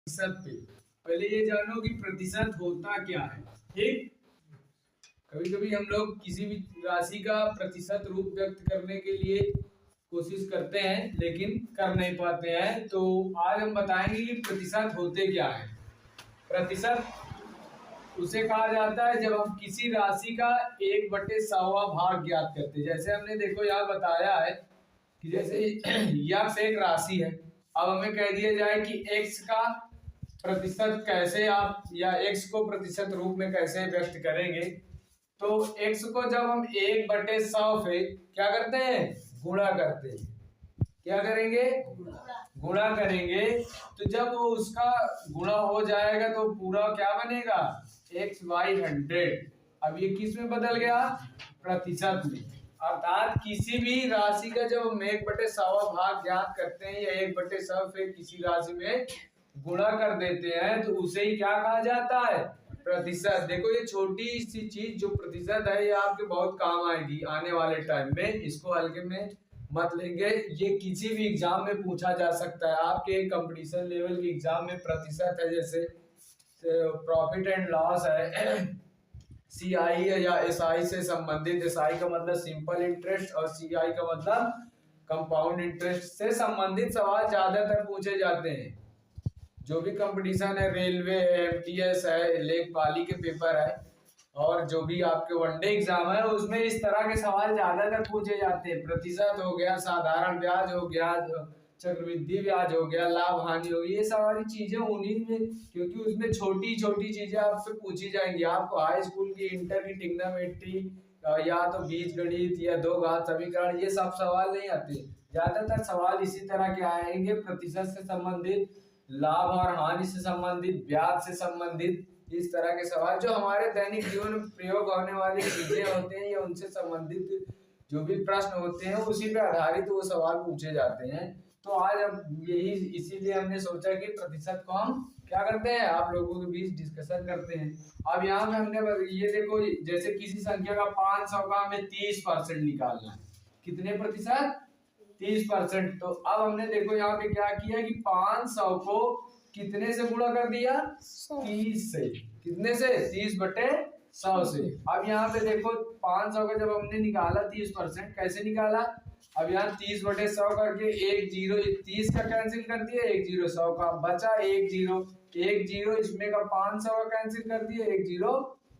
प्रतिशत पे। पहले ये जानो कि प्रतिशत होता क्या है। ठीक, कभी कभी हम लोग किसी भी राशि का प्रतिशत रूप व्यक्त करने के लिए कोशिश करते हैं लेकिन कर नहीं पाते हैं। तो आज हम बताएंगे कि प्रतिशत होते क्या है। प्रतिशत उसे कहा जाता है जब हम किसी राशि का 1/100वां भाग ज्ञात करते हैं। जैसे हमने देखो यहाँ बताया है कि जैसे यक्स एक राशि है। अब हमें कह दिया जाए कि एक्स का प्रतिशत कैसे आप या एक्स को प्रतिशत रूप में कैसे व्यक्त करेंगे। तो एक्स को जब हम 1/100 से क्या करते हैं, गुणा करते हैं। क्या करेंगे, गुणा करेंगे। तो जब वो उसका गुणा हो जाएगा तो पूरा क्या बनेगा, x/100। अब ये किस में बदल गया, प्रतिशत में। अर्थात किसी भी राशि का जब हम 1/100वां भाग ज्ञात करते हैं या 1/100 से किसी राशि में गुणा कर देते हैं तो उसे ही क्या कहा जाता है, प्रतिशत। देखो ये छोटी सी चीज जो प्रतिशत है ये आपके बहुत काम आएगी आने वाले टाइम में। इसको हल्के में मत लेंगे, ये किसी भी एग्जाम में पूछा जा सकता है। आपके कंपटीशन लेवल के एग्जाम में प्रतिशत है, जैसे प्रॉफिट एंड लॉस है, सीआई या एसआई से संबंधित। एसआई का मतलब सिंपल इंटरेस्ट और सीआई का मतलब कंपाउंड इंटरेस्ट से संबंधित सवाल ज्यादातर पूछे जाते हैं। जो भी कंपटीशन है, रेलवे है, एमटीएस है, लेखपाली के पेपर है और जो भी आपके वनडे एग्जाम है उसमें इस तरह के सवाल ज्यादातर पूछे जाते हैं। प्रतिशत हो गया, साधारण ब्याज हो गया, चक्रवृद्धि ब्याज हो गया, लाभ हानि हो गई, ये सारी चीजें उन्हीं में, क्योंकि उसमें छोटी छोटी चीजें आपसे पूछी जाएंगी। आपको हाई स्कूल की इंटर की ट्रिग्नोमेट्री या तो बीजगणित या दो घात समीकरण ये सब सवाल नहीं आते। ज्यादातर सवाल इसी तरह के आएंगे, प्रतिशत से संबंधित, लाभ और हानि से संबंधित, ब्याज से संबंधित, इस तरह के सवाल जो हमारे दैनिक जीवन में प्रयोग होने वाली चीजें होते हैं या उनसे संबंधित जो भी प्रश्न होते हैं उसी पे आधारित वो सवाल पूछे जाते हैं। तो आज हम यही इसीलिए हमने सोचा कि प्रतिशत को हम क्या करते हैं, आप लोगों के बीच डिस्कशन करते हैं। अब यहाँ पे हमने ये देखो, जैसे किसी संख्या का 500 का हमें 30% निकालना है। कितने प्रतिशत, 30%। तो अब हमने देखो यहाँ पे क्या किया कि 500 को कितने से गुणा कर दिया, 30 से। कितने से, 30/100 से। अब यहाँ पे देखो 500 का जब हमने निकाला 30%, कैसे निकाला, अब यहाँ 30/100 करके एक जीरो, 30 का कैंसिल कर दिया, एक जीरो 100 का बचा, एक जीरो इसमें का 500 का कैंसिल कर दिया, एक जीरो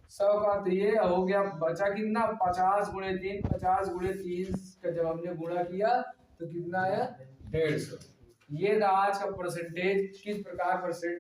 100 का। तो ये हो गया, बचा कितना, 50 × 3, 50 × 3 का जब हमने गुणा किया तो कितना है, 150। ये था आज का परसेंटेज, किस प्रकार परसेंट